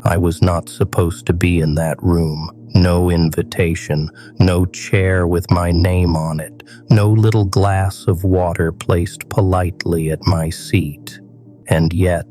I was not supposed to be in that room. No invitation, no chair with my name on it, no little glass of water placed politely at my seat. And yet,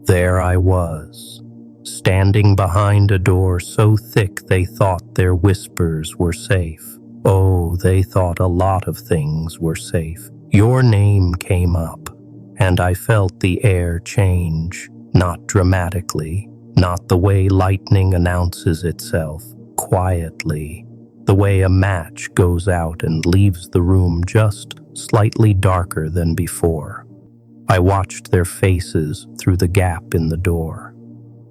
there I was, standing behind a door so thick they thought their whispers were safe. Oh, they thought a lot of things were safe. Your name came up, and I felt the air change, not dramatically, not the way lightning announces itself, quietly, the way a match goes out and leaves the room just slightly darker than before. I watched their faces through the gap in the door,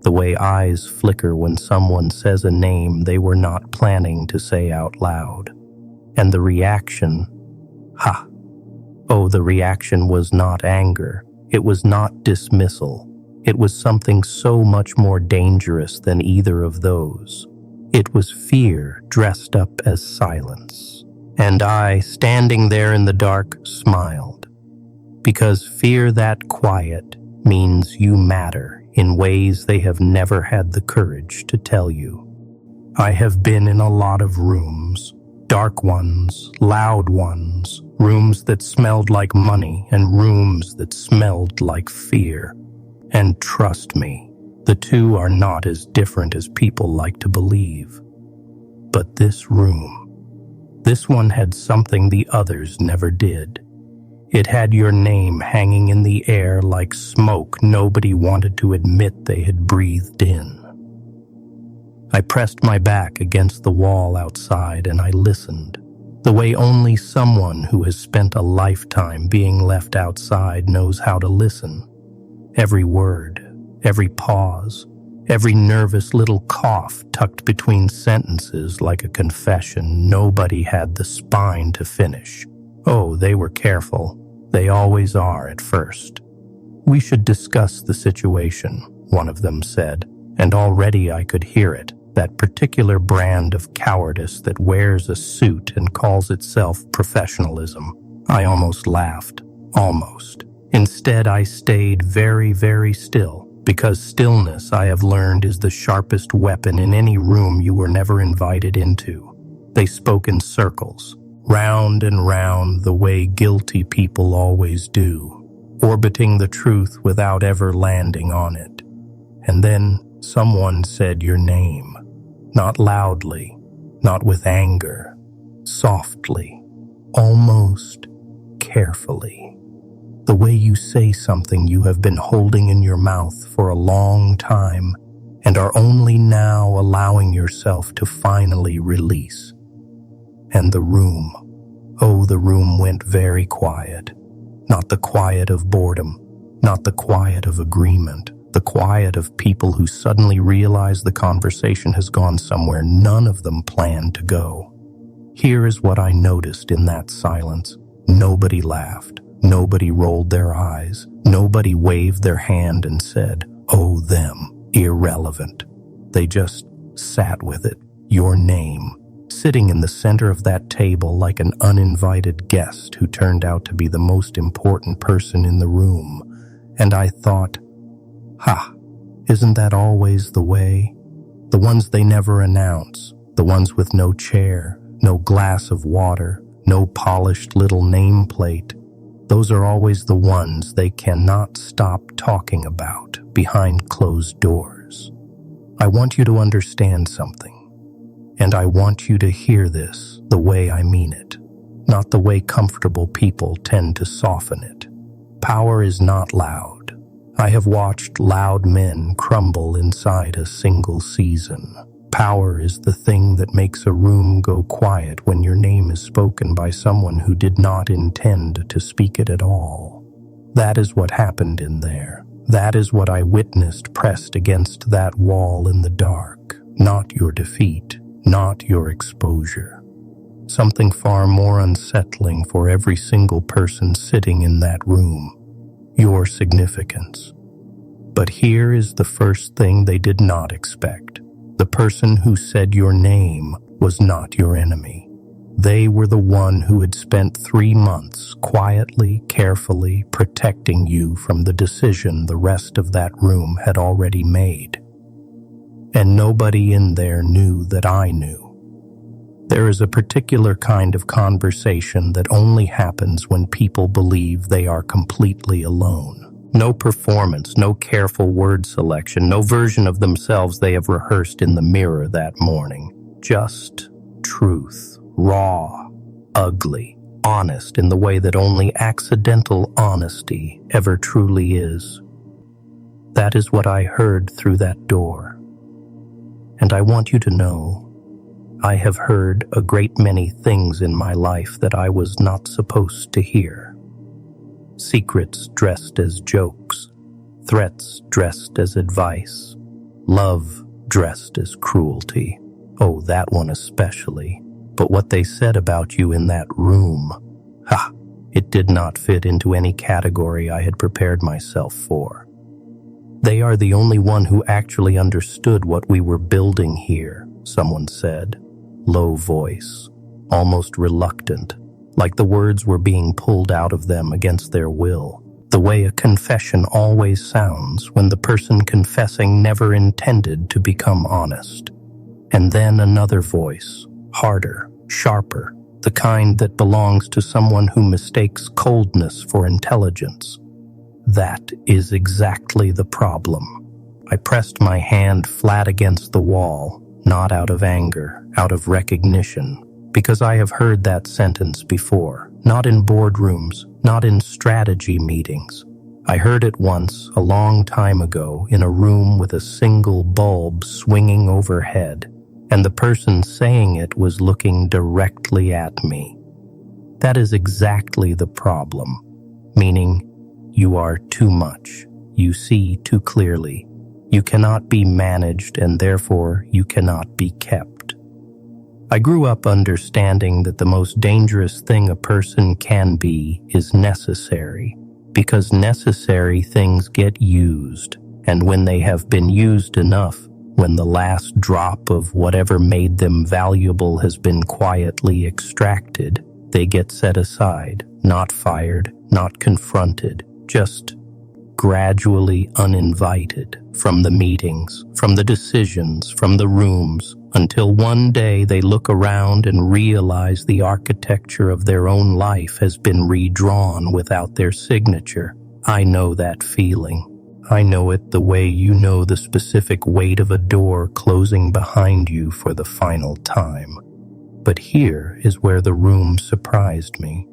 the way eyes flicker when someone says a name they were not planning to say out loud. And the reaction, ha! Oh, the reaction was not anger. It was not dismissal. It was something so much more dangerous than either of those. It was fear dressed up as silence. And I, standing there in the dark, smiled. Because fear that quiet means you matter in ways they have never had the courage to tell you. I have been in a lot of rooms, dark ones, loud ones, rooms that smelled like money and rooms that smelled like fear. And trust me, the two are not as different as people like to believe. But this room, this one had something the others never did. It had your name hanging in the air like smoke nobody wanted to admit they had breathed in. I pressed my back against the wall outside and I listened, the way only someone who has spent a lifetime being left outside knows how to listen. Every word, every pause, every nervous little cough tucked between sentences like a confession nobody had the spine to finish. Oh, they were careful. They always are at first. "We should discuss the situation," one of them said, and already I could hear it, that particular brand of cowardice that wears a suit and calls itself professionalism. I almost laughed. Almost. Instead, I stayed very, very still, because stillness, I have learned, is the sharpest weapon in any room you were never invited into. They spoke in circles, round and round the way guilty people always do, orbiting the truth without ever landing on it. And then someone said your name, not loudly, not with anger, softly, almost carefully. The way you say something you have been holding in your mouth for a long time and are only now allowing yourself to finally release. And the room, oh, the room went very quiet. Not the quiet of boredom, not the quiet of agreement, the quiet of people who suddenly realize the conversation has gone somewhere none of them planned to go. Here is what I noticed in that silence. Nobody laughed. Nobody rolled their eyes. Nobody waved their hand and said, "Oh, them, irrelevant." They just sat with it, your name, sitting in the center of that table like an uninvited guest who turned out to be the most important person in the room. And I thought, isn't that always the way? The ones they never announce, the ones with no chair, no glass of water, no polished little nameplate. Those are always the ones they cannot stop talking about behind closed doors. I want you to understand something, and I want you to hear this the way I mean it, not the way comfortable people tend to soften it. Power is not loud. I have watched loud men crumble inside a single season. Power is the thing that makes a room go quiet when your name is spoken by someone who did not intend to speak it at all. That is what happened in there. That is what I witnessed pressed against that wall in the dark. Not your defeat, not your exposure. Something far more unsettling for every single person sitting in that room. Your significance. But here is the first thing they did not expect. The person who said your name was not your enemy. They were the one who had spent 3 months quietly, carefully protecting you from the decision the rest of that room had already made. and nobody in there knew that I knew. There is a particular kind of conversation that only happens when people believe they are completely alone. No performance, no careful word selection, no version of themselves they have rehearsed in the mirror that morning. Just truth, raw, ugly, honest in the way that only accidental honesty ever truly is. That is what I heard through that door. And I want you to know, I have heard a great many things in my life that I was not supposed to hear. Secrets dressed as jokes, threats dressed as advice, love dressed as cruelty. Oh, that one especially. But what they said about you in that room, it did not fit into any category I had prepared myself for. They are the only one who actually understood what we were building here, someone said. Low voice, almost reluctant, like the words were being pulled out of them against their will, the way a confession always sounds when the person confessing never intended to become honest. And then another voice, harder, sharper, the kind that belongs to someone who mistakes coldness for intelligence. That is exactly the problem. I pressed my hand flat against the wall, not out of anger, out of recognition, because I have heard that sentence before, not in boardrooms, not in strategy meetings. I heard it once, a long time ago, in a room with a single bulb swinging overhead, and the person saying it was looking directly at me. That is exactly the problem, meaning you are too much, you see too clearly. You cannot be managed, and therefore you cannot be kept. I grew up understanding that the most dangerous thing a person can be is necessary, because necessary things get used, and when they have been used enough, when the last drop of whatever made them valuable has been quietly extracted, they get set aside, not fired, not confronted, just gradually uninvited from the meetings, from the decisions, from the rooms, until one day they look around and realize the architecture of their own life has been redrawn without their signature. I know that feeling. I know it the way you know the specific weight of a door closing behind you for the final time. But here is where the room surprised me,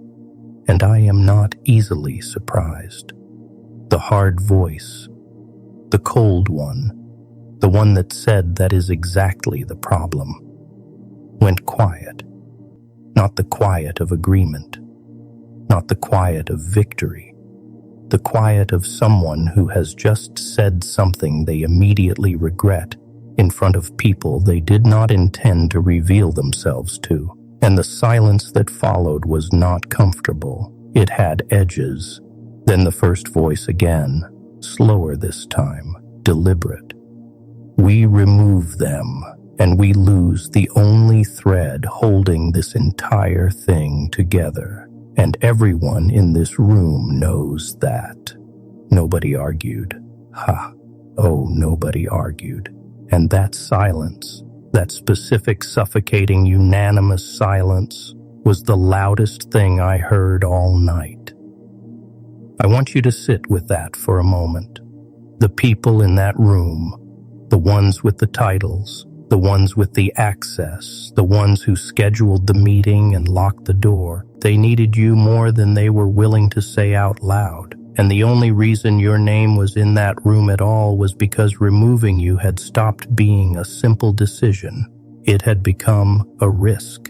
and I am not easily surprised. The hard voice, the cold one, the one that said that is exactly the problem, went quiet. Not the quiet of agreement, not the quiet of victory, the quiet of someone who has just said something they immediately regret in front of people they did not intend to reveal themselves to. And the silence that followed was not comfortable. It had edges. Then the first voice again, slower this time, deliberate. We remove them, and we lose the only thread holding this entire thing together. And everyone in this room knows that. Nobody argued. Nobody argued. And that silence, that specific suffocating unanimous silence, was the loudest thing I heard all night. I want you to sit with that for a moment. The people in that room, the ones with the titles, the ones with the access, the ones who scheduled the meeting and locked the door, they needed you more than they were willing to say out loud. And the only reason your name was in that room at all was because removing you had stopped being a simple decision. It had become a risk.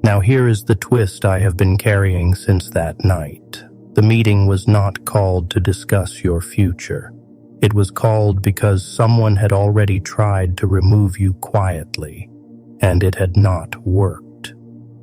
Now here is the twist I have been carrying since that night. The meeting was not called to discuss your future. It was called because someone had already tried to remove you quietly, and it had not worked.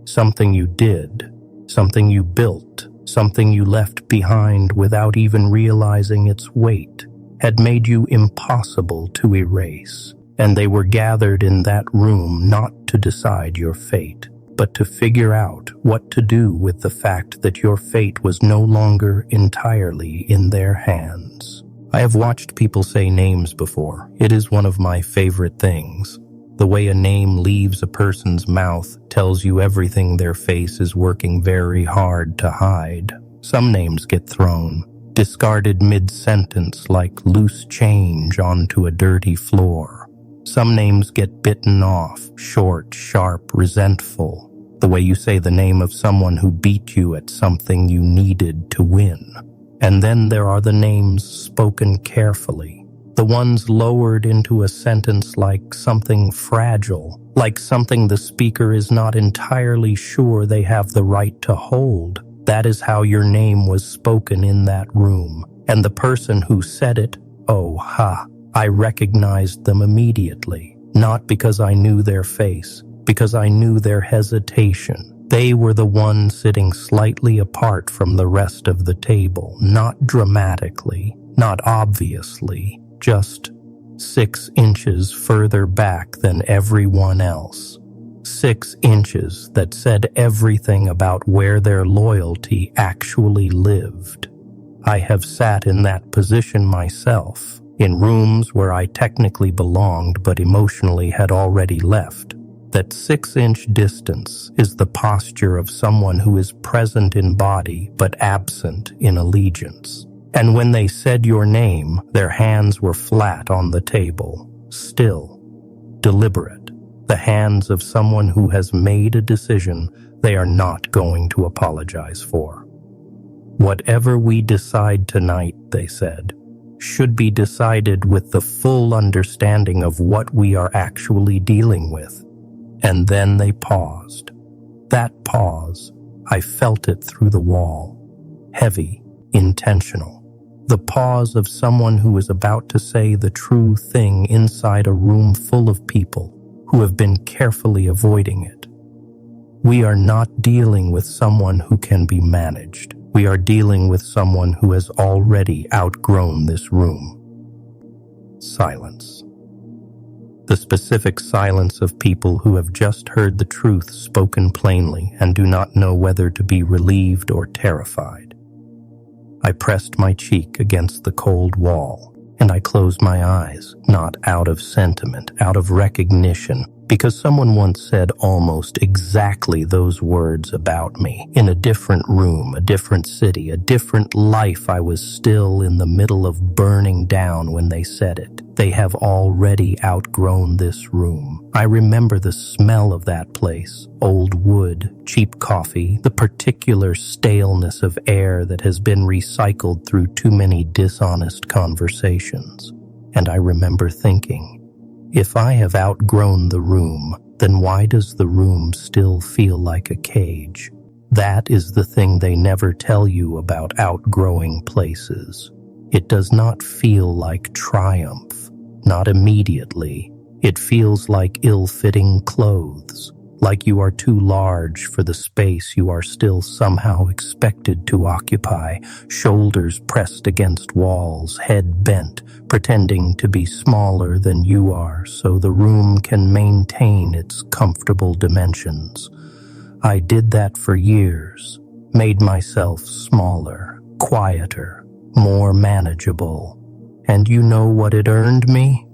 Something you did, something you built, something you left behind without even realizing its weight, had made you impossible to erase, and they were gathered in that room not to decide your fate, but to figure out what to do with the fact that your fate was no longer entirely in their hands. I have watched people say names before. It is one of my favorite things. The way a name leaves a person's mouth tells you everything their face is working very hard to hide. Some names get thrown, discarded mid-sentence like loose change onto a dirty floor. Some names get bitten off, short, sharp, resentful, the way you say the name of someone who beat you at something you needed to win. And then there are the names spoken carefully, the ones lowered into a sentence like something fragile, like something the speaker is not entirely sure they have the right to hold. That is how your name was spoken in that room. And the person who said it, oh ha, I recognized them immediately, not because I knew their face, because I knew their hesitation. They were the one sitting slightly apart from the rest of the table, not dramatically, not obviously, just 6 inches further back than everyone else. 6 inches that said everything about where their loyalty actually lived. I have sat in that position myself, in rooms where I technically belonged but emotionally had already left. That 6-inch distance is the posture of someone who is present in body but absent in allegiance. And when they said your name, their hands were flat on the table, still, deliberate. The hands of someone who has made a decision they are not going to apologize for. Whatever we decide tonight, they said, should be decided with the full understanding of what we are actually dealing with. And then they paused. That pause, I felt it through the wall. Heavy, intentional. The pause of someone who is about to say the true thing inside a room full of people who have been carefully avoiding it. We are not dealing with someone who can be managed. We are dealing with someone who has already outgrown this room. Silence. The specific silence of people who have just heard the truth spoken plainly and do not know whether to be relieved or terrified. I pressed my cheek against the cold wall, and I closed my eyes, not out of sentiment, out of recognition, because someone once said almost exactly those words about me. In a different room, a different city, a different life, I was still in the middle of burning down when they said it. They have already outgrown this room. I remember the smell of that place, old wood, cheap coffee, the particular staleness of air that has been recycled through too many dishonest conversations. And I remember thinking, if I have outgrown the room, then why does the room still feel like a cage? That is the thing they never tell you about outgrowing places. It does not feel like triumph, not immediately. It feels like ill-fitting clothes, like you are too large for the space you are still somehow expected to occupy, shoulders pressed against walls, head bent, pretending to be smaller than you are so the room can maintain its comfortable dimensions. I did that for years, made myself smaller, quieter, more manageable. And you know what it earned me?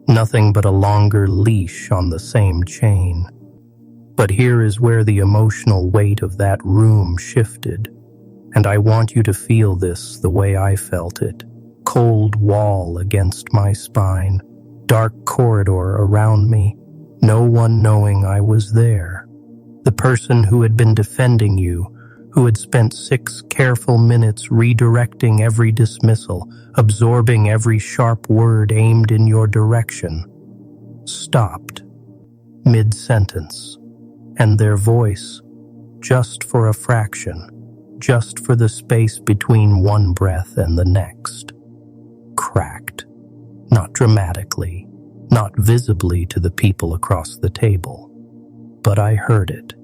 Nothing but a longer leash on the same chain. But here is where the emotional weight of that room shifted, and I want you to feel this the way I felt it. Cold wall against my spine, dark corridor around me, no one knowing I was there. The person who had been defending you, who had spent 6 careful minutes redirecting every dismissal, absorbing every sharp word aimed in your direction, stopped, mid-sentence, and their voice, just for a fraction, just for the space between one breath and the next, cracked, not dramatically, not visibly to the people across the table, but I heard it.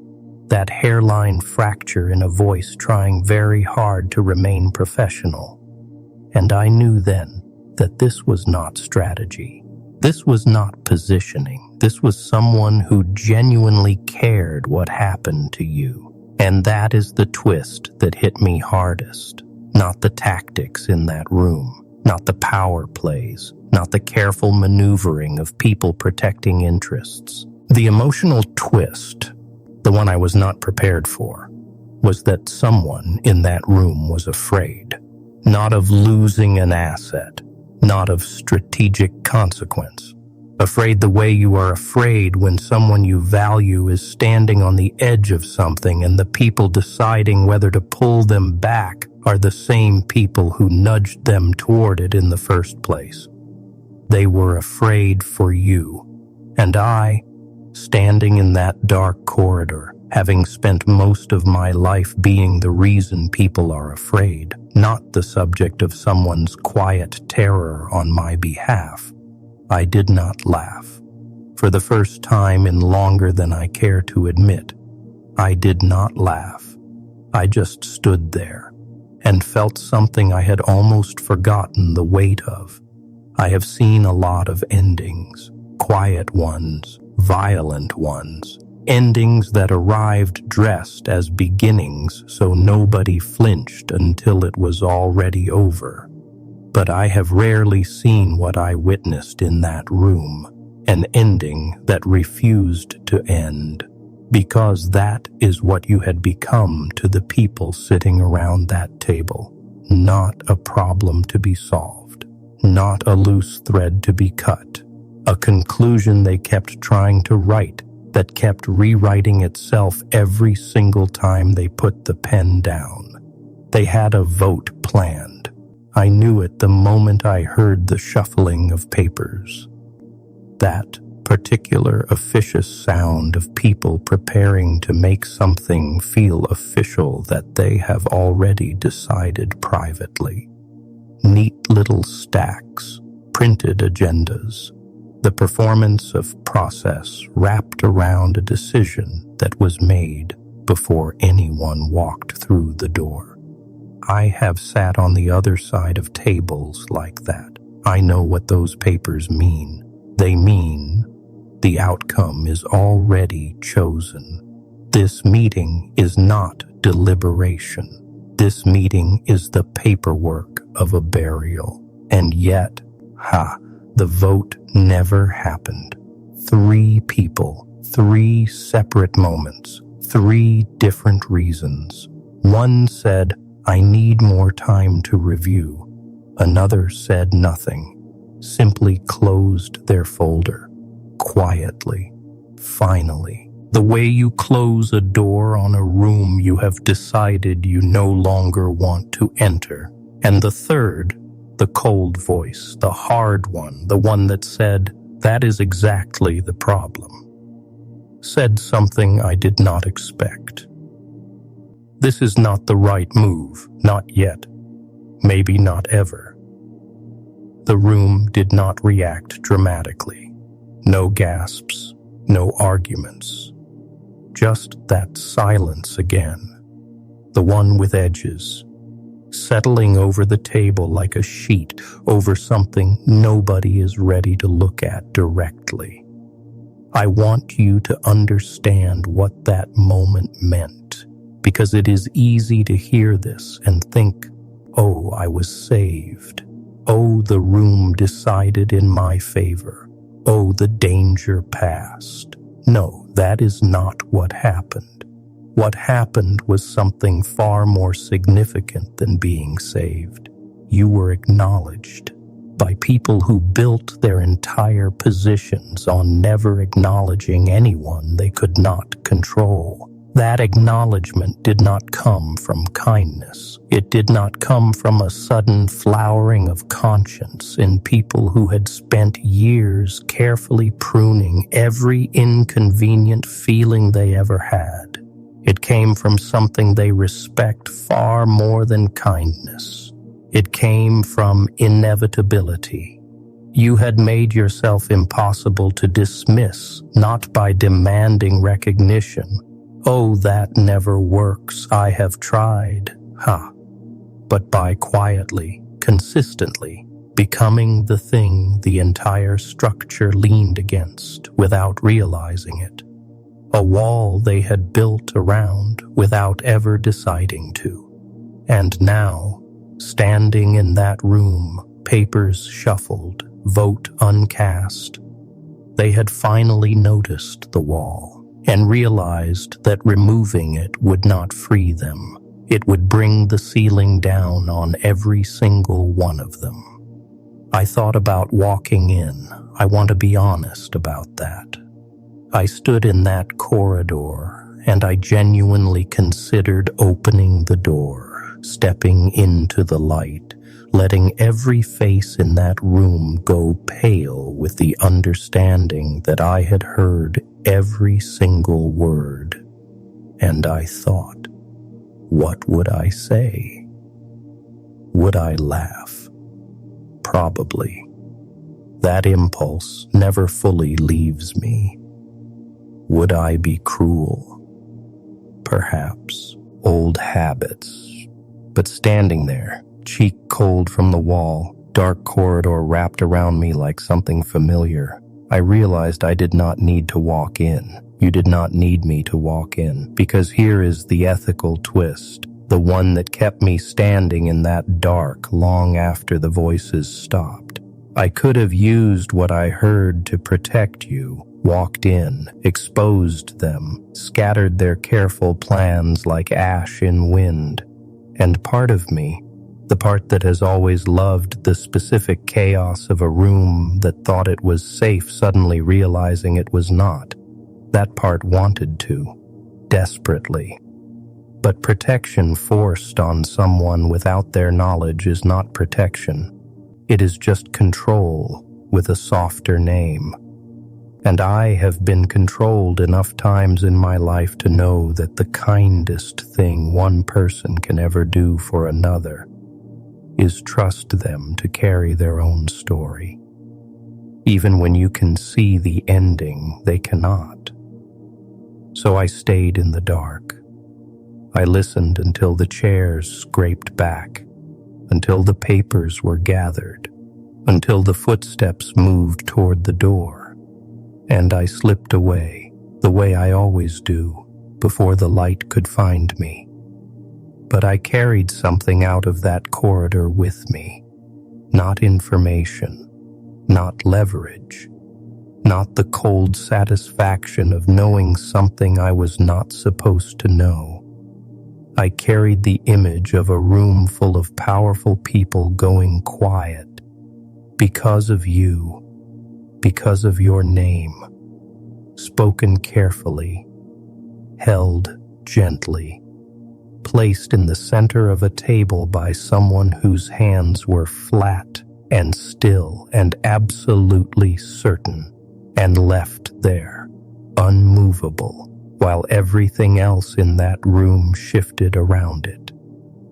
That hairline fracture in a voice trying very hard to remain professional. And I knew then that this was not strategy. This was not positioning. This was someone who genuinely cared what happened to you. And that is the twist that hit me hardest. not the tactics in that room, not the power plays, not the careful maneuvering of people protecting interests. The emotional twist, the one I was not prepared for, was that someone in that room was afraid, not of losing an asset, not of strategic consequence. Afraid the way you are afraid when someone you value is standing on the edge of something and the people deciding whether to pull them back are the same people who nudged them toward it in the first place. They were afraid for you, and I, standing in that dark corridor, having spent most of my life being the reason people are afraid, not the subject of someone's quiet terror on my behalf, I did not laugh. For the first time in longer than I care to admit, I did not laugh. I just stood there and felt something I had almost forgotten the weight of. I have seen a lot of endings, quiet ones, violent ones, endings that arrived dressed as beginnings so nobody flinched until it was already over. But I have rarely seen what I witnessed in that room, an ending that refused to end, because that is what you had become to the people sitting around that table. Not a problem to be solved, not a loose thread to be cut, a conclusion they kept trying to write that kept rewriting itself every single time they put the pen down. They had a vote planned. I knew it the moment I heard the shuffling of papers. That particular officious sound of people preparing to make something feel official that they have already decided privately. Neat little stacks, printed agendas, the performance of process wrapped around a decision that was made before anyone walked through the door. I have sat on the other side of tables like that. I know what those papers mean. They mean the outcome is already chosen. This meeting is not deliberation. This meeting is the paperwork of a burial. And yet, the vote never happened. 3 people, 3 separate moments, 3 different reasons. One said, I need more time to review. Another said nothing, simply closed their folder, quietly, finally. The way you close a door on a room you have decided you no longer want to enter. And the third, the cold voice, the hard one, the one that said, that is exactly the problem, said something I did not expect. This is not the right move, not yet, maybe not ever. The room did not react dramatically. No gasps, no arguments. Just that silence again, the one with edges, settling over the table like a sheet over something nobody is ready to look at directly. I want you to understand what that moment meant, because it is easy to hear this and think, oh, I was saved. Oh, the room decided in my favor. Oh, the danger passed. No, that is not what happened. What happened was something far more significant than being saved. You were acknowledged by people who built their entire positions on never acknowledging anyone they could not control. That acknowledgement did not come from kindness. It did not come from a sudden flowering of conscience in people who had spent years carefully pruning every inconvenient feeling they ever had. It came from something they respect far more than kindness. It came from inevitability. You had made yourself impossible to dismiss, not by demanding recognition. Oh, that never works, I have tried, but by quietly, consistently, becoming the thing the entire structure leaned against without realizing it. A wall they had built around without ever deciding to. And now, Standing in that room, papers shuffled, vote uncast. They had finally noticed the wall and realized that removing it would not free them. It would bring the ceiling down on every single one of them. I thought about walking in. I want to be honest about that. I stood in that corridor, and I genuinely considered opening the door, stepping into the light, letting every face in that room go pale with the understanding that I had heard every single word. And I thought, what would I say? Would I laugh? Probably. That impulse never fully leaves me. Would I be cruel? Perhaps. Old habits. But standing there, cheek cold from the wall, dark corridor wrapped around me like something familiar, I realized I did not need to walk in. You did not need me to walk in, because here is the ethical twist, the one that kept me standing in that dark long after the voices stopped. I could have used what I heard to protect you, walked in, exposed them, scattered their careful plans like ash in wind. And part of me, the part that has always loved the specific chaos of a room that thought it was safe suddenly realizing it was not, that part wanted to, desperately. But protection forced on someone without their knowledge is not protection. It is just control with a softer name. And I have been controlled enough times in my life to know that the kindest thing one person can ever do for another is trust them to carry their own story. Even when you can see the ending, they cannot. So I stayed in the dark. I listened until the chairs scraped back, until the papers were gathered, until the footsteps moved toward the door, and I slipped away, the way I always do, before the light could find me. But I carried something out of that corridor with me, not information, not leverage, not the cold satisfaction of knowing something I was not supposed to know. I carried the image of a room full of powerful people going quiet because of you, because of your name, spoken carefully, held gently, placed in the center of a table by someone whose hands were flat and still and absolutely certain, and left there, unmovable, while everything else in that room shifted around it.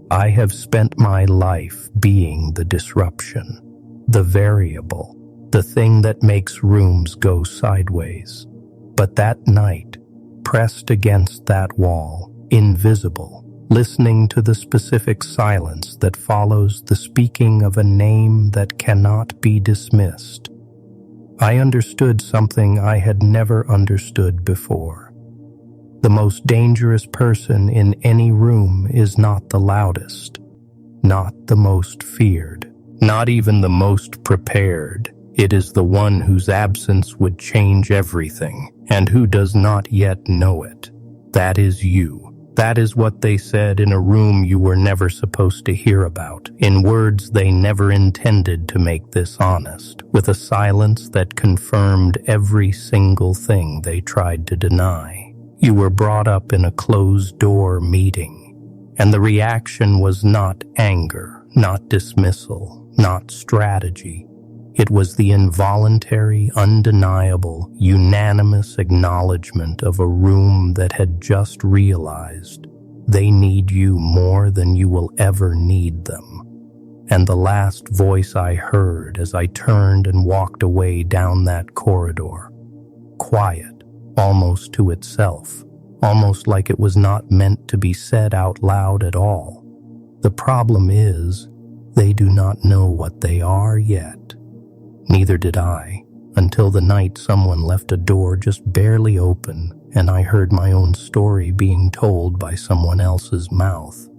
I have spent my life being the disruption, the variable, the thing that makes rooms go sideways. But that night, pressed against that wall, invisible, listening to the specific silence that follows the speaking of a name that cannot be dismissed, I understood something I had never understood before. The most dangerous person in any room is not the loudest, not the most feared, not even the most prepared. It is the one whose absence would change everything, and who does not yet know it. That is you. That is what they said in a room you were never supposed to hear about, in words they never intended to make this honest, with a silence that confirmed every single thing they tried to deny. You were brought up in a closed-door meeting, and the reaction was not anger, not dismissal, not strategy. It was the involuntary, undeniable, unanimous acknowledgement of a room that had just realized they need you more than you will ever need them. And the last voice I heard as I turned and walked away down that corridor, quiet, almost to itself, almost like it was not meant to be said out loud at all. The problem is, they do not know what they are yet. Neither did I, until the night someone left a door just barely open and I heard my own story being told by someone else's mouth.